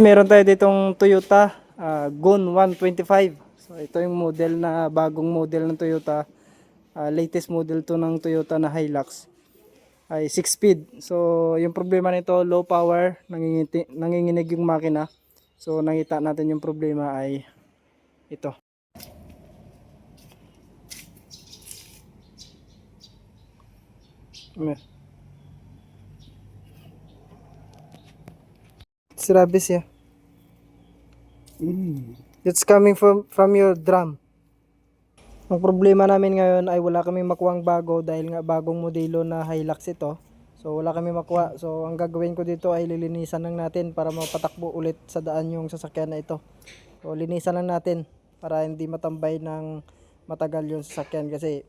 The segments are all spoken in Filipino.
Meron tayo ditong Toyota Gun 125. So ito yung model na bagong model ng Toyota. Latest model to ng Toyota na Hilux. Ay 6 speed. So yung problema nito, low power, nanginginig yung makina. So nakita natin yung problema ay ito. It's rubbish, yeah. It's coming from your drum. Ang problema namin ngayon ay wala kaming makuhang bago dahil nga bagong modelo na Hilux ito. So wala kami makuha. So ang gagawin ko dito ay lilinisan lang natin para mapatakbo ulit sa daan yung sasakyan na ito. So linisan lang natin para hindi matambay ng matagal yung sasakyan kasi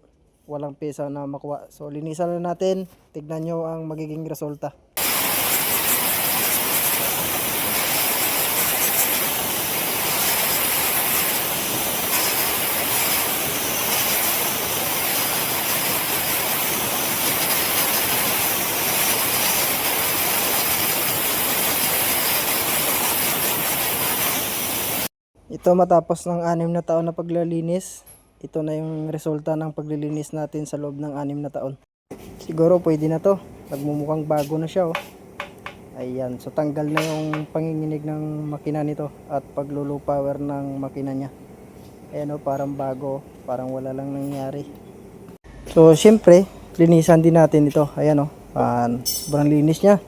walang pesa na makuha. So linisan lang natin. Tignan nyo ang magiging resulta. Ito matapos ng 6 na taon na paglilinis, ito na yung resulta ng paglilinis natin sa loob ng 6 na taon. Siguro pwede na to, nagmumukhang bago na siya oh. Ayan, so tanggal na yung panginginig ng makina nito at paglo-low power ng makina niya. Ayan oh, parang bago, parang wala lang nangyari. So syempre, linisan din natin ito, ayan oh, sobrang linis niya.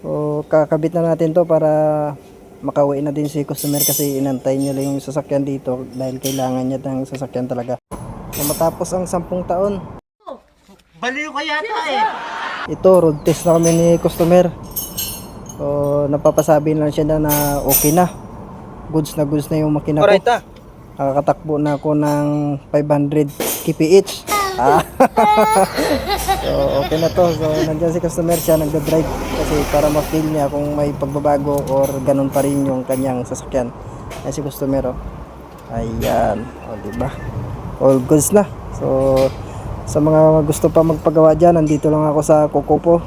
So kakabit na natin to para makauwi na din si customer kasi inantay niya lang yung sasakyan dito dahil kailangan niya ng sasakyan talaga. So, matapos ang 10 taon. Baliw ka yata eh. Ito, road test na kami ni customer. So, napapasabi lang siya na okay na. Goods na yung makina ko. Alright ah. Nakakatakbo na ako ng 500 kph. So okay na to. So nandiyan si customer, siya nagda-drive kasi para ma-feel niya kung may pagbabago or ganun pa rin yung kanyang sasakyan. Ayan si customer oh. Ayan, o diba? All goods na. So sa mga gusto pa magpagawa dyan, nandito lang ako sa Kokopo.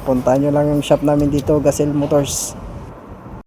Puntahan nyo lang yung shop namin dito, Gazelle Motors.